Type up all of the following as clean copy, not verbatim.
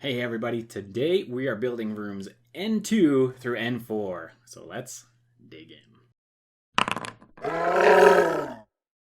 Hey everybody, today we are building rooms N2 through N4, so let's dig in.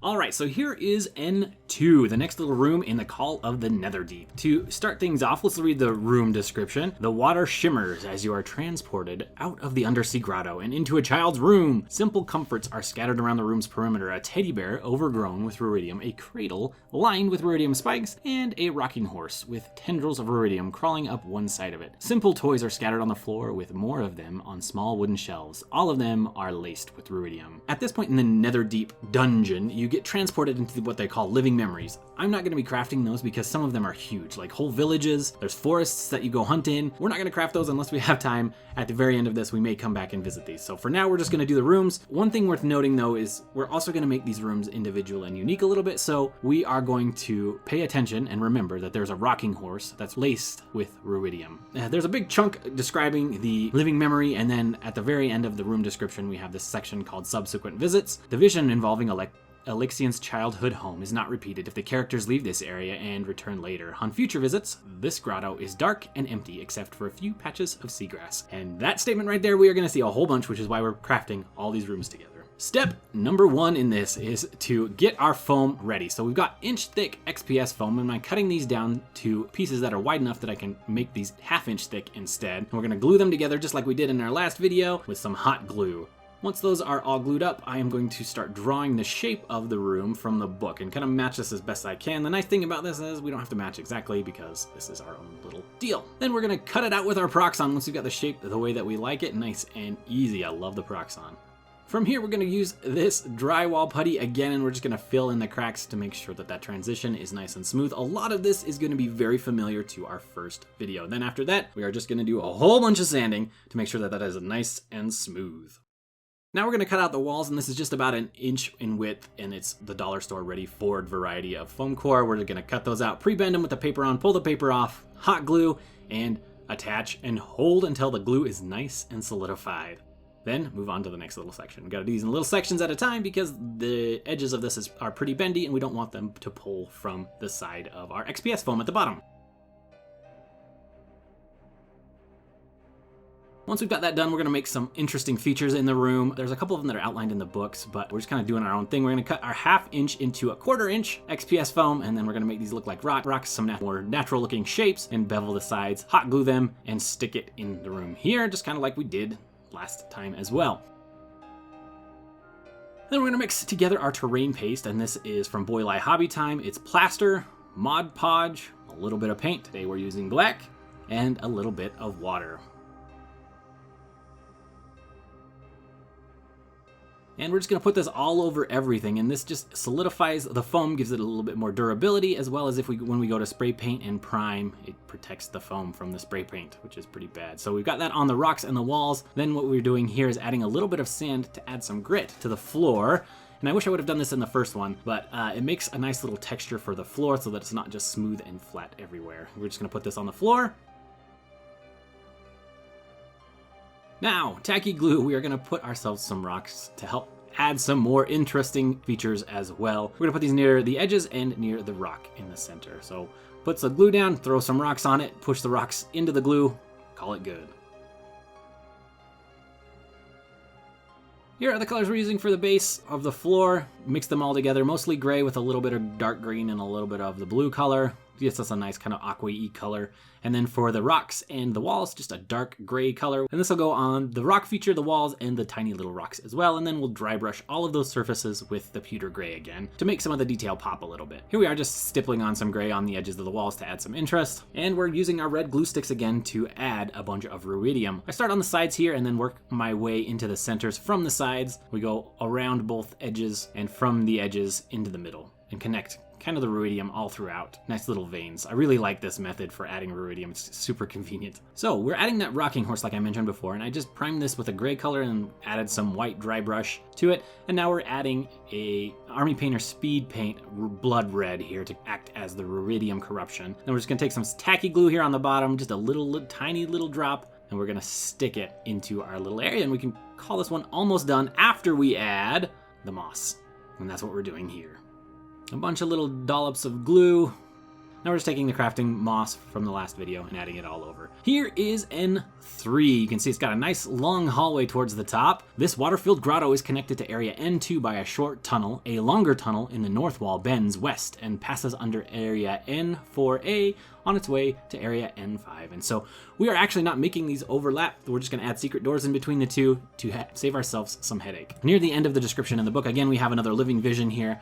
Alright, so here is N2, the next little room in the Call of the Netherdeep. To start things off, let's read the room description. The water shimmers as you are transported out of the undersea grotto and into a child's room. Simple comforts are scattered around the room's perimeter. A teddy bear overgrown with ruidium, a cradle lined with ruidium spikes, and a rocking horse with tendrils of ruidium crawling up one side of it. Simple toys are scattered on the floor with more of them on small wooden shelves. All of them are laced with ruidium. At this point in the Netherdeep dungeon, you get transported into what they call living memories. I'm not going to be crafting those because some of them are huge, like whole villages. There's forests that you go hunt in. We're not going to craft those unless we have time. At the very end of this, we may come back and visit these. So for now, we're just going to do the rooms. One thing worth noting though is we're also going to make these rooms individual and unique a little bit. So we are going to pay attention and remember that there's a rocking horse that's laced with ruidium. There's a big chunk describing the living memory, and then at the very end of the room description, we have this section called subsequent visits. The vision involving Alexian's childhood home is not repeated if the characters leave this area and return later. On future visits, this grotto is dark and empty except for a few patches of seagrass. And that statement right there, we are going to see a whole bunch, which is why we're crafting all these rooms together. Step number one in this is to get our foam ready. So we've got inch thick XPS foam, and I'm cutting these down to pieces that are wide enough that I can make these half-inch thick instead. And we're going to glue them together just like we did in our last video with some hot glue. Once those are all glued up, I am going to start drawing the shape of the room from the book and kind of match this as best I can. The nice thing about this is we don't have to match exactly because this is our own little deal. Then we're going to cut it out with our Proxon once we've got the shape the way that we like it, nice and easy. I love the Proxon. From here, we're going to use this drywall putty again, and we're just going to fill in the cracks to make sure that that transition is nice and smooth. A lot of this is going to be very familiar to our first video. Then after that, we are just going to do a whole bunch of sanding to make sure that that is nice and smooth. Now we're going to cut out the walls, and this is just about an inch in width, and it's the dollar store ready Ford variety of foam core. We're going to cut those out, pre-bend them with the paper on, pull the paper off, hot glue, and attach and hold until the glue is nice and solidified. Then move on to the next little section. We've got to do these in little sections at a time because the edges of this are pretty bendy, and we don't want them to pull from the side of our XPS foam at the bottom. Once we've got that done, we're going to make some interesting features in the room. There's a couple of them that are outlined in the books, but we're just kind of doing our own thing. We're going to cut our ½ inch into a 1/4 inch XPS foam, and then we're going to make these look like rocks, some more natural looking shapes, and bevel the sides, hot glue them, and stick it in the room here, just kind of like we did last time as well. Then we're going to mix together our terrain paste, and this is from Boylai Hobby Time. It's plaster, Mod Podge, a little bit of paint. Today we're using black, and a little bit of water. And we're just going to put this all over everything, and this just solidifies the foam, gives it a little bit more durability, as well as when we go to spray paint and prime, it protects the foam from the spray paint, which is pretty bad. So we've got that on the rocks and the walls. Then what we're doing here is adding a little bit of sand to add some grit to the floor. And I wish I would have done this in the first one, but it makes a nice little texture for the floor so that it's not just smooth and flat everywhere. We're just going to put this on the floor. Now, tacky glue, we are going to put ourselves some rocks to help add some more interesting features as well. We're going to put these near the edges and near the rock in the center. So put some glue down, throw some rocks on it, push the rocks into the glue, call it good. Here are the colors we're using for the base of the floor. Mix them all together, mostly gray with a little bit of dark green and a little bit of the blue color. Gives us a nice kind of aqua-y color. And then for the rocks and the walls, just a dark gray color. And this will go on the rock feature, the walls, and the tiny little rocks as well. And then we'll dry brush all of those surfaces with the pewter gray again to make some of the detail pop a little bit. Here we are just stippling on some gray on the edges of the walls to add some interest. And we're using our red glue sticks again to add a bunch of ruidium. I start on the sides here and then work my way into the centers from the sides. We go around both edges and from the edges into the middle and connect kind of the ruidium all throughout. Nice little veins. I really like this method for adding ruidium. It's super convenient. So we're adding that rocking horse like I mentioned before, and I just primed this with a gray color and added some white dry brush to it. And now we're adding a Army Painter Speed Paint blood red here to act as the ruidium corruption. Then we're just gonna take some tacky glue here on the bottom, just a tiny little drop, and we're gonna stick it into our little area, and we can call this one almost done after we add the moss. And that's what we're doing here. A bunch of little dollops of glue. Now we're just taking the crafting moss from the last video and adding it all over. Here is N3. You can see it's got a nice long hallway towards the top. This water-filled grotto is connected to area N2 by a short tunnel. A longer tunnel in the north wall bends west and passes under area N4A on its way to area N5. And so we are actually not making these overlap. We're just going to add secret doors in between the two to save ourselves some headache. Near the end of the description in the book, again, we have another living vision here.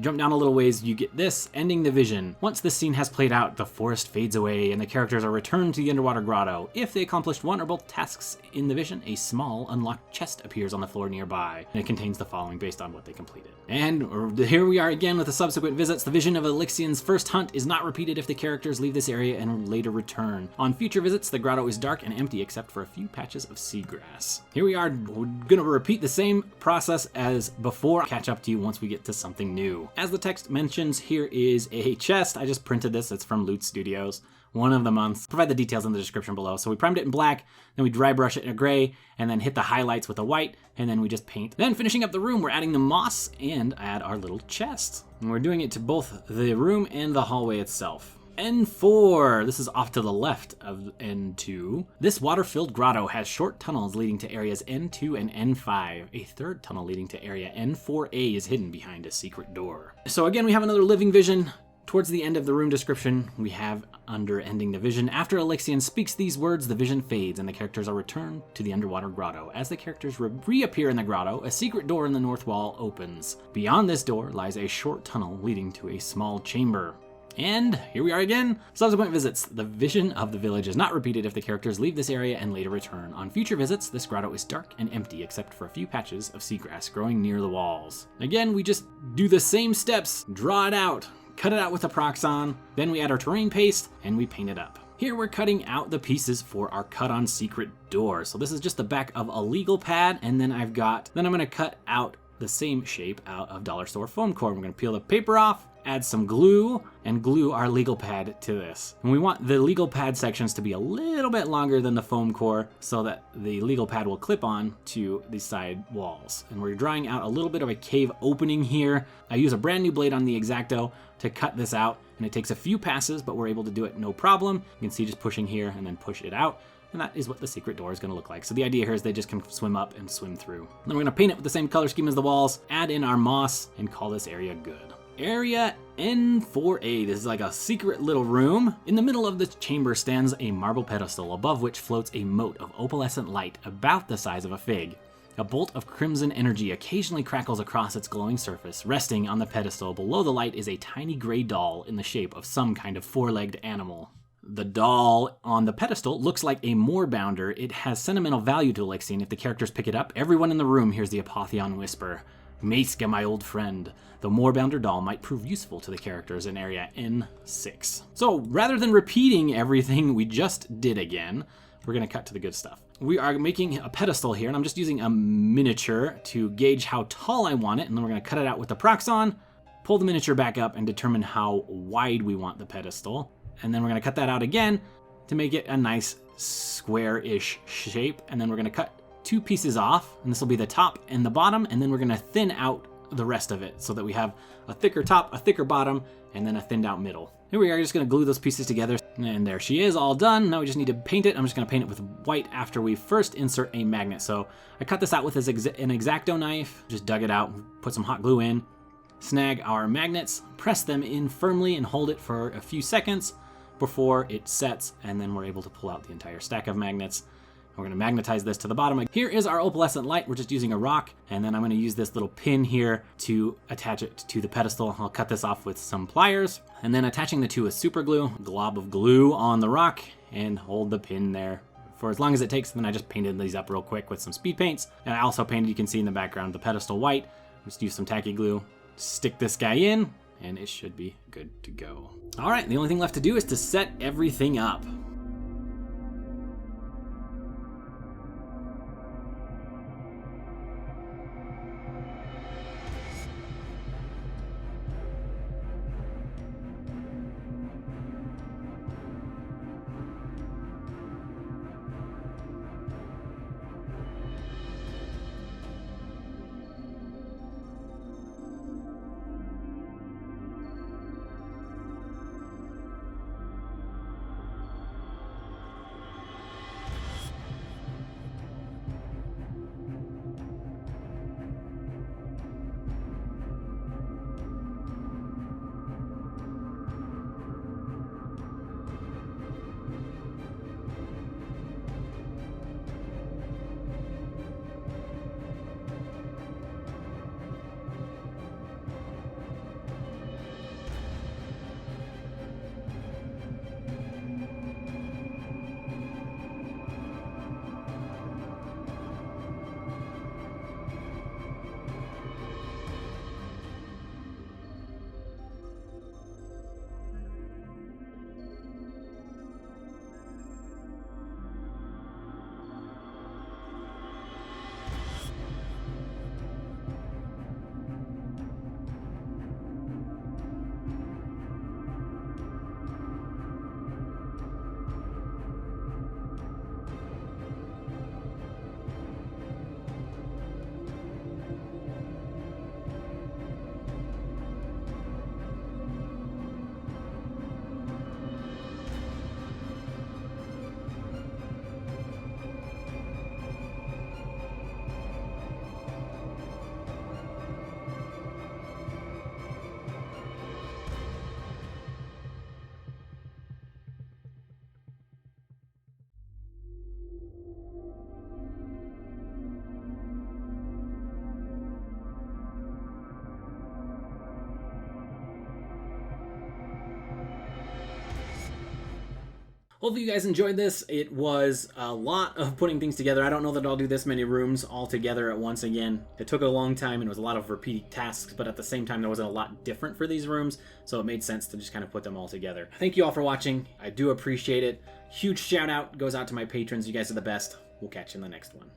Jump down a little ways, you get this, ending the vision. Once this scene has played out, the forest fades away and the characters are returned to the underwater grotto. If they accomplished one or both tasks in the vision, a small unlocked chest appears on the floor nearby, and it contains the following based on what they completed. And here we are again with the subsequent visits. The vision of Elixian's first hunt is not repeated if the characters leave this area and later return. On future visits, the grotto is dark and empty except for a few patches of seagrass. Here we are, we're gonna repeat the same process as before. I'll catch up to you once we get to something new. As the text mentions, here is a chest. I just printed this. It's from Loot Studios. One of the months. Provide the details in the description below. So we primed it in black, then we dry brush it in a gray, and then hit the highlights with a white, and then we just paint. Then finishing up the room, we're adding the moss and add our little chest. And we're doing it to both the room and the hallway itself. N4, this is off to the left of N2. This water-filled grotto has short tunnels leading to areas N2 and N5. A third tunnel leading to area N4A is hidden behind a secret door. So again, we have another living vision. Towards the end of the room description, we have under ending the vision. After Elixian speaks these words, the vision fades and the characters are returned to the underwater grotto. As the characters reappear in the grotto, a secret door in the north wall opens. Beyond this door lies a short tunnel leading to a small chamber. And here we are again. Subsequent visits. The vision of the village is not repeated if the characters leave this area and later return. On future visits, this grotto is dark and empty except for a few patches of seagrass growing near the walls. Again, we just do the same steps, draw it out, cut it out with a Proxon, then we add our terrain paste and we paint it up. Here we're cutting out the pieces for our cut on secret door. So this is just the back of a legal pad, and then I'm gonna cut out the same shape out of Dollar Store foam core. We're gonna peel the paper off, add some glue, and glue our legal pad to this. And we want the legal pad sections to be a little bit longer than the foam core so that the legal pad will clip on to the side walls. And we're drawing out a little bit of a cave opening here. I use a brand new blade on the X-Acto to cut this out, and it takes a few passes, but we're able to do it no problem. You can see just pushing here and then push it out. And that is what the secret door is going to look like. So the idea here is they just can swim up and swim through. Then we're going to paint it with the same color scheme as the walls, add in our moss, and call this area good. Area N4A. This is like a secret little room. In the middle of the chamber stands a marble pedestal, above which floats a mote of opalescent light about the size of a fig. A bolt of crimson energy occasionally crackles across its glowing surface. Resting on the pedestal below the light is a tiny gray doll in the shape of some kind of four-legged animal. The doll on the pedestal looks like a moorbounder. It has sentimental value to Elixian. If the characters pick it up, everyone in the room hears the Apotheon whisper, "Maiska, my old friend." The moorbounder doll might prove useful to the characters in area N6. So rather than repeating everything we just did again, we're gonna cut to the good stuff. We are making a pedestal here, and I'm just using a miniature to gauge how tall I want it, and then we're gonna cut it out with the Proxon, pull the miniature back up, and determine how wide we want the pedestal. And then we're gonna cut that out again to make it a nice square-ish shape, and then we're gonna cut two pieces off, and this will be the top and the bottom, and then we're gonna thin out the rest of it so that we have a thicker top, a thicker bottom, and then a thinned out middle. Here we are, just gonna glue those pieces together, and there she is, all done. Now we just need to paint it. I'm just gonna paint it with white after we first insert a magnet. So I cut this out with an X-Acto knife, just dug it out, put some hot glue in, snag our magnets, press them in firmly, and hold it for a few seconds before it sets, and then we're able to pull out the entire stack of magnets. We're gonna magnetize this to the bottom. Here is our opalescent light. We're just using a rock, and then I'm gonna use this little pin here to attach it to the pedestal. I'll cut this off with some pliers, and then attaching the two with super glue, glob of glue on the rock, and hold the pin there for as long as it takes. Then I just painted these up real quick with some speed paints, and I also painted, you can see in the background, the pedestal white. Just use some tacky glue, stick this guy in, and it should be good to go. All right, the only thing left to do is to set everything up. Hopefully you guys enjoyed this. It was a lot of putting things together. I don't know that I'll do this many rooms all together at once again. It took a long time and it was a lot of repeating tasks, but at the same time there wasn't a lot different for these rooms, so it made sense to just kind of put them all together. Thank you all for watching. I do appreciate it. Huge shout out goes out to my patrons. You guys are the best. We'll catch you in the next one.